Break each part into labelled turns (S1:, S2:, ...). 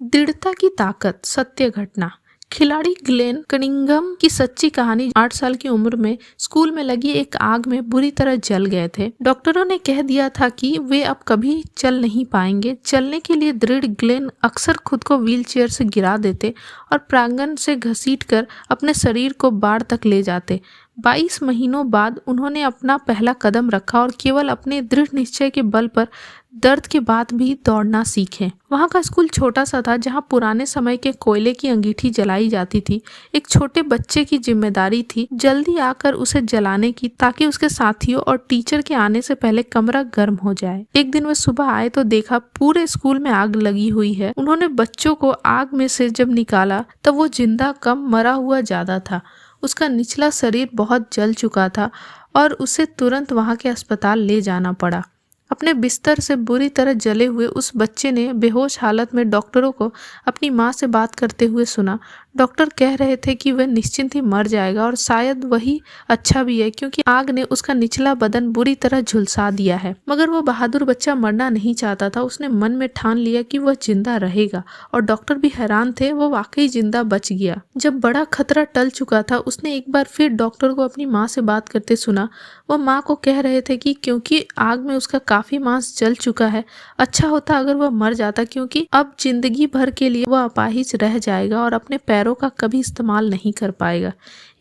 S1: दृढ़ता की ताकत, सत्य घटना। खिलाड़ी ग्लेन कनिंघम की सच्ची कहानी। 8 साल की उम्र में स्कूल में लगी एक आग में बुरी तरह जल गए थे। डॉक्टरों ने कह दिया था कि वे अब कभी चल नहीं पाएंगे। चलने के लिए दृढ़ ग्लेन अक्सर खुद को व्हीलचेयर से गिरा देते और प्रांगण से घसीटकर अपने शरीर को बाढ़ तक ले जाते। 22 महीनों बाद उन्होंने अपना पहला कदम रखा और केवल अपने दृढ़ निश्चय के बल पर दर्द के बाद भी दौड़ना सीखे। वहाँ का स्कूल छोटा सा था, जहाँ पुराने समय के कोयले की अंगीठी जलाई जाती थी। एक छोटे बच्चे की जिम्मेदारी थी जल्दी आकर उसे जलाने की, ताकि उसके साथियों और टीचर के आने से पहले कमरा गर्म हो जाए। एक दिन वे सुबह आए तो देखा पूरे स्कूल में आग लगी हुई है। उन्होंने बच्चों को आग में से जब निकाला तब वो जिंदा कम मरा हुआ ज्यादा था। उसका निचला शरीर बहुत जल चुका था और उसे तुरंत वहां के अस्पताल ले जाना पड़ा। अपने बिस्तर से बुरी तरह जले हुए उस बच्चे ने बेहोश हालत में डॉक्टरों को अपनी माँ से बात करते हुए सुना। डॉक्टर कह रहे थे कि वह निश्चिंत ही मर जाएगा और शायद वही अच्छा भी है, क्योंकि आग ने उसका निचला बदन बुरी तरह झुलसा दिया है। मगर वो बहादुर बच्चा मरना नहीं चाहता था। उसने मन में ठान लिया कि वह जिंदा रहेगा और डॉक्टर भी हैरान थे, वो वाकई जिंदा बच गया। जब बड़ा खतरा टल चुका था, उसने एक बार फिर डॉक्टर को अपनी माँ से बात करते सुना। वह माँ को कह रहे थे कि क्योंकि आग में उसका काफी मांस जल चुका है, अच्छा होता अगर वह मर जाता, क्योंकि अब जिंदगी भर के लिए वह अपाहिज रह जाएगा और अपने पैरों का कभी इस्तेमाल नहीं कर पाएगा।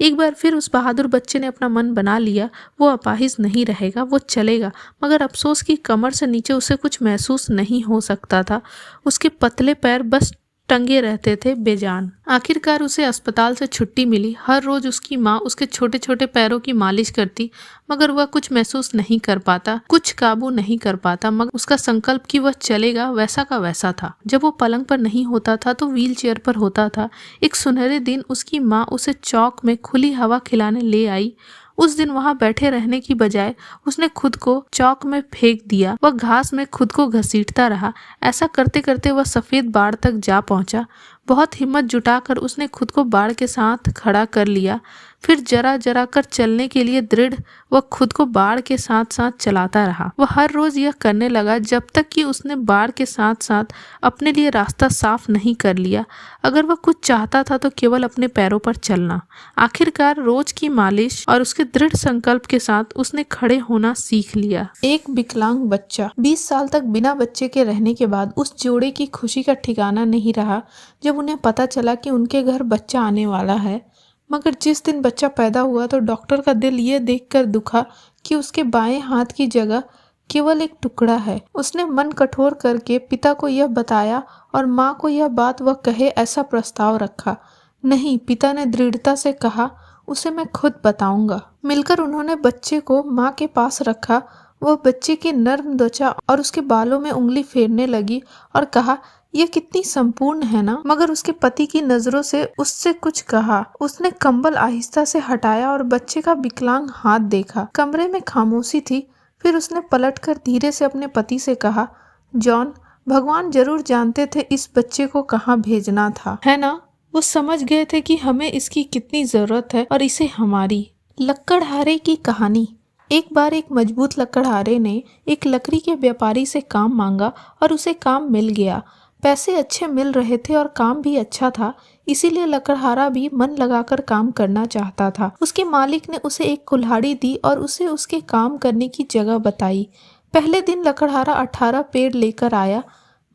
S1: एक बार फिर उस बहादुर बच्चे ने अपना मन बना लिया, वो अपाहिज नहीं रहेगा, वो चलेगा। मगर अफसोस की कमर से नीचे उसे कुछ महसूस नहीं हो सकता था। उसके पतले पैर बस टंगे रहते थे बेजान। आखिरकार उसे अस्पताल से छुट्टी मिली। हर रोज उसकी माँ उसके छोटे छोटे पैरों की मालिश करती, मगर वह कुछ महसूस नहीं कर पाता, कुछ काबू नहीं कर पाता। मगर उसका संकल्प कि वह चलेगा वैसा का वैसा था। जब वो पलंग पर नहीं होता था तो व्हील चेयर पर होता था। एक सुनहरे दिन उसकी माँ उसे चौक में खुली हवा खिलाने ले आई। उस दिन वहां बैठे रहने की बजाय उसने खुद को चौक में फेंक दिया। वह घास में खुद को घसीटता रहा। ऐसा करते करते वह सफेद बाड़ तक जा पहुंचा। बहुत हिम्मत जुटाकर उसने खुद को बाड़ के साथ खड़ा कर लिया। फिर जरा जरा कर चलने के लिए दृढ़ वह खुद को बाड़ के साथ साथ चलाता रहा। वह हर रोज यह करने लगा जब तक कि उसने बाड़ के साथ साथ अपने लिए रास्ता साफ नहीं कर लिया। अगर वह कुछ चाहता था तो केवल अपने पैरों पर चलना। आखिरकार रोज की मालिश और उसके दृढ़ संकल्प के साथ उसने खड़े होना सीख लिया। एक विकलांग बच्चा। 20 साल तक बिना बच्चे के रहने के बाद उस जोड़े की खुशी का ठिकाना नहीं रहा जब उन्हें पता चला कि उनके घर बच्चा आने वाला है। मगर जिस दिन बच्चा पैदा हुआ तो डॉक्टर का दिल ये देखकर दुखा कि उसके बाएं हाथ की जगह केवल एक टुकड़ा है। उसने मन कठोर करके पिता को यह बताया और माँ को यह बात वह कहे ऐसा प्रस्ताव रखा। नहीं, पिता ने दृढ़ता से कहा, उसे मैं खुद बताऊंगा। मिलकर उन्होंने बच्चे को माँ के पास रखा। वह बच्चे की नर्म त्वचा और उसके बालों में उंगली फेरने लगी और कहा, यह कितनी संपूर्ण है ना। मगर उसके पति की नजरों से उससे कुछ कहा। उसने कंबल आहिस्ता से हटाया और बच्चे का विकलांग हाथ देखा। कमरे में खामोशी थी। फिर उसने पलटकर धीरे से अपने पति से कहा, जॉन, भगवान जरूर जानते थे इस बच्चे को कहाँ भेजना था, है ना। वो समझ गए थे कि हमें इसकी कितनी जरूरत है और इसे हमारी। लकड़हारे की कहानी। एक बार एक मजबूत लकड़हारे ने एक लकड़ी के व्यापारी से काम मांगा और उसे काम मिल गया। पैसे अच्छे मिल रहे थे और काम भी अच्छा था, इसीलिए लकड़हारा भी मन लगाकर काम करना चाहता था। उसके मालिक ने उसे एक कुल्हाड़ी दी और उसे उसके काम करने की जगह बताई। पहले दिन लकड़हारा 18 पेड़ लेकर आया।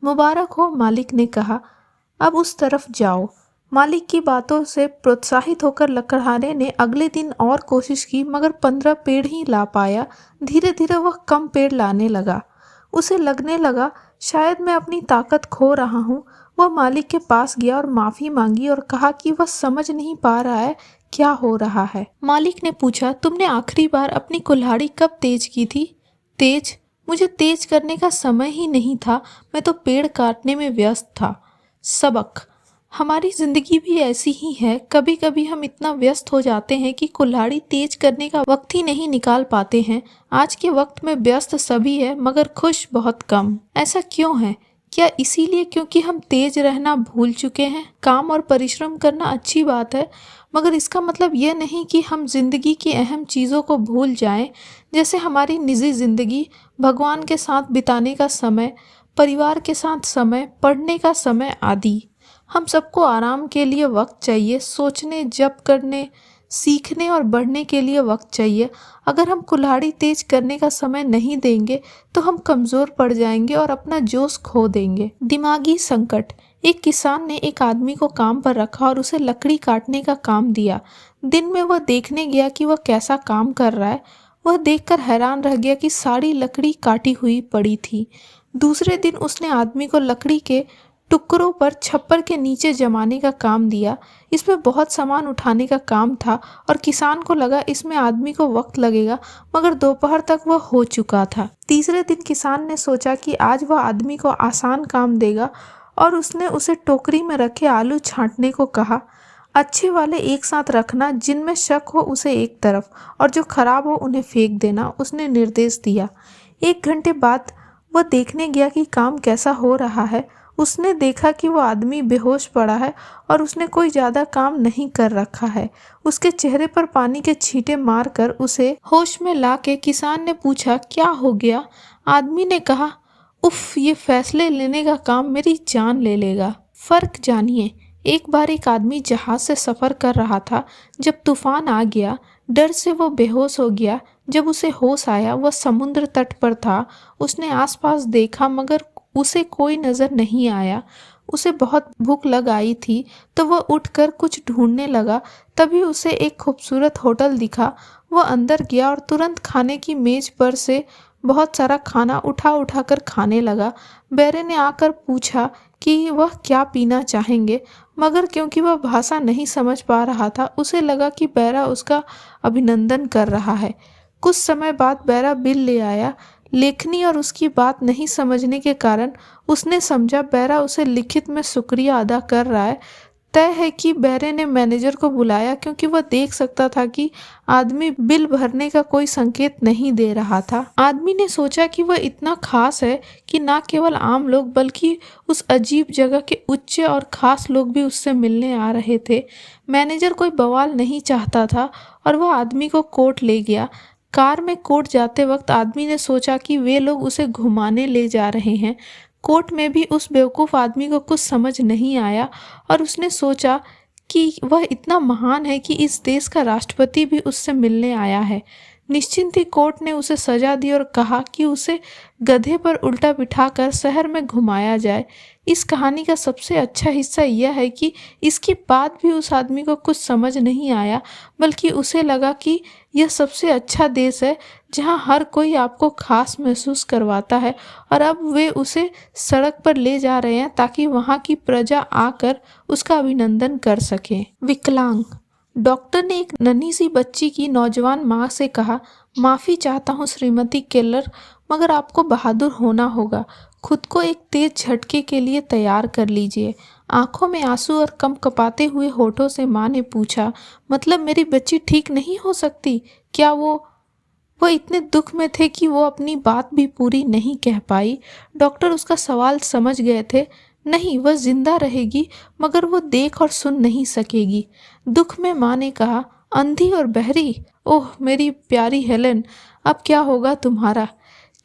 S1: मुबारक हो, मालिक ने कहा, अब उस तरफ जाओ। मालिक की बातों से प्रोत्साहित होकर लकड़हारे ने अगले दिन और कोशिश की, मगर 15 पेड़ ही ला पाया। धीरे धीरे वह कम पेड़ लाने लगा। उसे लगने लगा शायद मैं अपनी ताकत खो रहा हूँ। वह मालिक के पास गया और माफी मांगी और कहा कि वह समझ नहीं पा रहा है क्या हो रहा है। मालिक ने पूछा, तुमने आखिरी बार अपनी कुल्हाड़ी कब तेज की थी? तेज? मुझे तेज करने का समय ही नहीं था, मैं तो पेड़ काटने में व्यस्त था। सबक। हमारी जिंदगी भी ऐसी ही है। कभी कभी हम इतना व्यस्त हो जाते हैं कि कुल्हाड़ी तेज करने का वक्त ही नहीं निकाल पाते हैं। आज के वक्त में व्यस्त सभी है, मगर खुश बहुत कम। ऐसा क्यों है? क्या इसीलिए क्योंकि हम तेज रहना भूल चुके हैं? काम और परिश्रम करना अच्छी बात है, मगर इसका मतलब यह नहीं कि हम जिंदगी की अहम चीज़ों को भूल जाएं, जैसे हमारी निजी जिंदगी, भगवान के साथ बिताने का समय, परिवार के साथ समय, पढ़ने का समय आदि। हम सबको आराम के लिए वक्त चाहिए, सोचने, जप करने, सीखने और बढ़ने के लिए वक्त चाहिए। अगर हम कुल्हाड़ी तेज करने का समय नहीं देंगे तो हम कमज़ोर पड़ जाएंगे और अपना जोश खो देंगे। दिमागी संकट। एक किसान ने एक आदमी को काम पर रखा और उसे लकड़ी काटने का काम दिया। दिन में वह देखने गया कि वह कैसा काम कर रहा है। वह देखकर हैरान रह गया कि सारी लकड़ी काटी हुई पड़ी थी। दूसरे दिन उसने आदमी को लकड़ी के टुकड़ों पर छप्पर के नीचे जमाने का काम दिया। इसमें बहुत सामान उठाने का काम था और किसान को लगा इसमें आदमी को वक्त लगेगा, मगर दोपहर तक वह हो चुका था। तीसरे दिन किसान ने सोचा कि आज वह आदमी को आसान काम देगा और उसने उसे टोकरी में रखे आलू छांटने को कहा। अच्छे वाले एक साथ रखना, जिनमें शक हो उसे एक तरफ और जो खराब हो उन्हें फेंक देना, उसने निर्देश दिया। 1 घंटे बाद वह देखने गया कि काम कैसा हो रहा है। उसने देखा कि वो आदमी बेहोश पड़ा है और उसने कोई ज़्यादा काम नहीं कर रखा है। उसके चेहरे पर पानी के छींटे मारकर उसे होश में लाके किसान ने पूछा, क्या हो गया? आदमी ने कहा, उफ, ये फैसले लेने का काम मेरी जान ले लेगा। फर्क जानिए। एक बार एक आदमी जहाज से सफ़र कर रहा था। जब तूफान आ गया, डर से वो बेहोश हो गया। जब उसे होश आया, वह समुद्र तट पर था। उसने आसपास देखा मगर उसे कोई नज़र नहीं आया। उसे बहुत भूख लग आई थी तो वह उठकर कुछ ढूंढने लगा। तभी उसे एक खूबसूरत होटल दिखा। वह अंदर गया और तुरंत खाने की मेज पर से बहुत सारा खाना उठा उठा कर खाने लगा। बैरे ने आकर पूछा कि वह क्या पीना चाहेंगे, मगर क्योंकि वह भाषा नहीं समझ पा रहा था, उसे लगा कि बैरा उसका अभिनंदन कर रहा है। कुछ समय बाद बैरा बिल ले आया। लेखनी और उसकी बात नहीं समझने के कारण उसने समझा बैरा उसे लिखित में शुक्रिया अदा कर रहा है। तय है कि बैरे ने मैनेजर को बुलाया, क्योंकि वह देख सकता था कि आदमी बिल भरने का कोई संकेत नहीं दे रहा था। आदमी ने सोचा कि वह इतना खास है कि न केवल आम लोग बल्कि उस अजीब जगह के उच्च और खास लोग भी उससे मिलने आ रहे थे। मैनेजर कोई बवाल नहीं चाहता था और वह आदमी को कोर्ट ले गया। कार में कोर्ट जाते वक्त आदमी ने सोचा कि वे लोग उसे घुमाने ले जा रहे हैं। कोर्ट में भी उस बेवकूफ़ आदमी को कुछ समझ नहीं आया और उसने सोचा कि वह इतना महान है कि इस देश का राष्ट्रपति भी उससे मिलने आया है। निश्चिंत ही कोर्ट ने उसे सजा दी और कहा कि उसे गधे पर उल्टा बिठाकर शहर में घुमाया जाए। इस कहानी का सबसे अच्छा हिस्सा यह है कि इसके बाद भी उस आदमी को कुछ समझ नहीं आया, बल्कि उसे लगा कि यह सबसे अच्छा देश है जहां हर कोई आपको खास महसूस करवाता है और अब वे उसे सड़क पर ले जा रहे हैं ताकि वहां की प्रजा आकर उसका अभिनंदन कर सके। विकलांग। डॉक्टर ने एक नन्ही सी बच्ची की नौजवान माँ से कहा, माफ़ी चाहता हूँ श्रीमती केलर, मगर आपको बहादुर होना होगा। खुद को एक तेज झटके के लिए तैयार कर लीजिए। आंखों में आंसू और कँपकँपाते हुए होठों से माँ ने पूछा, मतलब मेरी बच्ची ठीक नहीं हो सकती क्या? वो इतने दुख में थे कि वो अपनी बात भी पूरी नहीं कह पाई। डॉक्टर उसका सवाल समझ गए थे। नहीं, वह जिंदा रहेगी, मगर वो देख और सुन नहीं सकेगी। दुख में माँ ने कहा, अंधी और बहरी? ओह मेरी प्यारी हेलेन, अब क्या होगा तुम्हारा?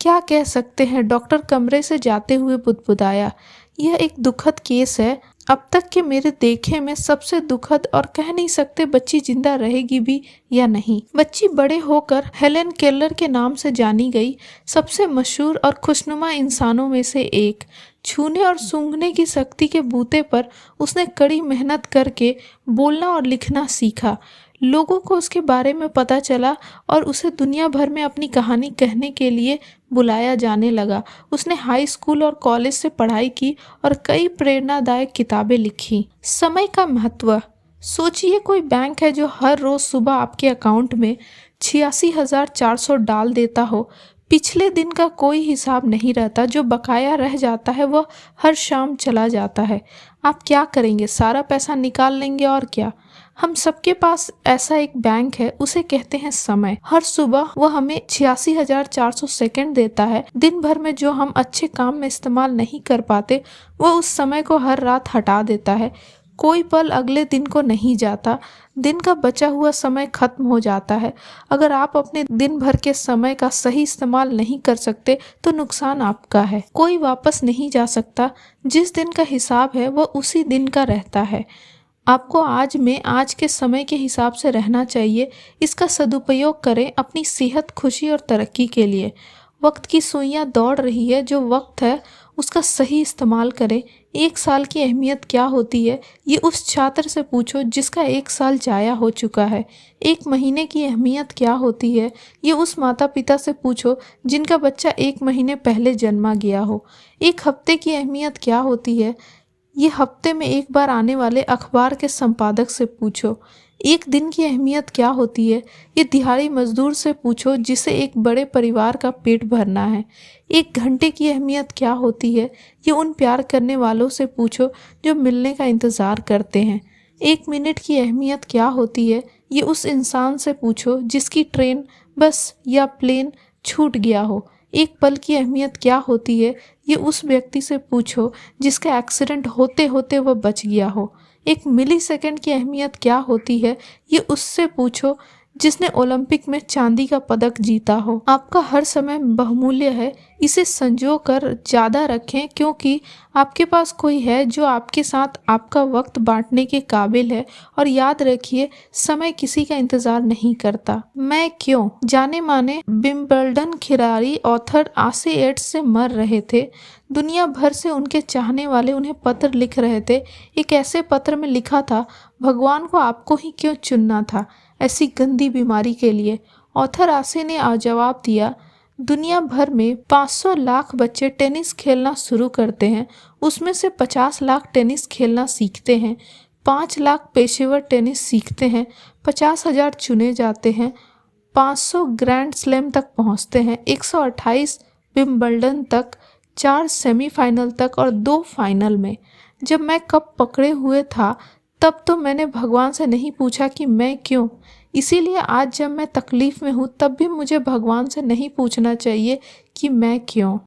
S1: क्या कह सकते हैं, डॉक्टर कमरे से जाते हुए बुदबुदाया। यह एक दुखद केस है, अब तक के मेरे देखे में सबसे दुखद, और कह नहीं सकते बच्ची जिंदा रहेगी भी या नहीं। बच्ची बड़े होकर हेलेन केलर के नाम से जानी गई, सबसे मशहूर और खुशनुमा इंसानों में से एक। छूने और सूंघने की शक्ति के बूते पर उसने कड़ी मेहनत करके बोलना और लिखना सीखा। लोगों को उसके बारे में पता चला और उसे दुनिया भर में अपनी कहानी कहने के लिए बुलाया जाने लगा। उसने हाई स्कूल और कॉलेज से पढ़ाई की और कई प्रेरणादायक किताबें लिखी। समय का महत्व। सोचिए कोई बैंक है जो हर रोज सुबह आपके अकाउंट में 86,400 डाल देता हो। पिछले दिन का कोई हिसाब नहीं रहता, जो बकाया रह जाता है वह हर शाम चला जाता है। आप क्या करेंगे? सारा पैसा निकाल लेंगे और क्या? हम सबके पास ऐसा एक बैंक है, उसे कहते हैं समय। हर सुबह वह हमें 86,400 सेकंड देता है। दिन भर में जो हम अच्छे काम में इस्तेमाल नहीं कर पाते, वह उस समय को हर रात हटा देता है। कोई पल अगले दिन को नहीं जाता। दिन का बचा हुआ समय खत्म हो जाता है। अगर आप अपने दिन भर के समय का सही इस्तेमाल नहीं कर सकते तो नुकसान आपका है। कोई वापस नहीं जा सकता। जिस दिन का हिसाब है वह उसी दिन का रहता है। आपको आज में आज के समय के हिसाब से रहना चाहिए। इसका सदुपयोग करें अपनी सेहत, खुशी और तरक्की के लिए। वक्त की सुइयां दौड़ रही है, जो वक्त है उसका सही इस्तेमाल करें। 1 साल की अहमियत क्या होती है, ये उस छात्र से पूछो जिसका 1 साल जाया हो चुका है। 1 महीने की अहमियत क्या होती है, ये उस माता पिता से पूछो जिनका बच्चा 1 महीने पहले जन्मा गया हो। 1 हफ्ते की अहमियत क्या होती है, ये हफ्ते में 1 बार आने वाले अखबार के संपादक से पूछो। 1 दिन की अहमियत क्या होती है, ये दिहाड़ी मजदूर से पूछो जिसे एक बड़े परिवार का पेट भरना है। 1 घंटे की अहमियत क्या होती है, ये उन प्यार करने वालों से पूछो जो मिलने का इंतज़ार करते हैं। 1 मिनट की अहमियत क्या होती है, ये उस इंसान से पूछो जिसकी ट्रेन, बस या प्लेन छूट गया हो। 1 पल की अहमियत क्या होती है, ये उस व्यक्ति से पूछो जिसका एक्सीडेंट होते होते वह बच गया हो। 1 मिली सेकंड की अहमियत क्या होती है, ये उससे पूछो जिसने ओलंपिक में चांदी का पदक जीता हो। आपका हर समय बहुमूल्य है, इसे संजो कर ज़्यादा रखें, क्योंकि आपके पास कोई है जो आपके साथ आपका वक्त बांटने के काबिल है। और याद रखिए, समय किसी का इंतज़ार नहीं करता। मैं क्यों? जाने माने विंबलडन खिलाड़ी ऑर्थर आसे एड्स से मर रहे थे। दुनिया भर से उनके चाहने वाले उन्हें पत्र लिख रहे थे। एक ऐसे पत्र में लिखा था, भगवान को आपको ही क्यों चुनना था ऐसी गंदी बीमारी के लिए। ऑर्थर आसे ने जवाब दिया, दुनिया भर में 500 लाख बच्चे टेनिस खेलना शुरू करते हैं। उसमें से 50 लाख टेनिस खेलना सीखते हैं। 5 लाख पेशेवर टेनिस सीखते हैं। 50,000 चुने जाते हैं। 500 ग्रैंड स्लैम तक पहुंचते हैं। 128 विंबलडन तक, 4 सेमीफाइनल तक और 2 फाइनल में। जब मैं कप पकड़े हुए था तब तो मैंने भगवान से नहीं पूछा कि मैं क्यों। इसीलिए आज जब मैं तकलीफ में हूँ तब भी मुझे भगवान से नहीं पूछना चाहिए कि मैं क्यों।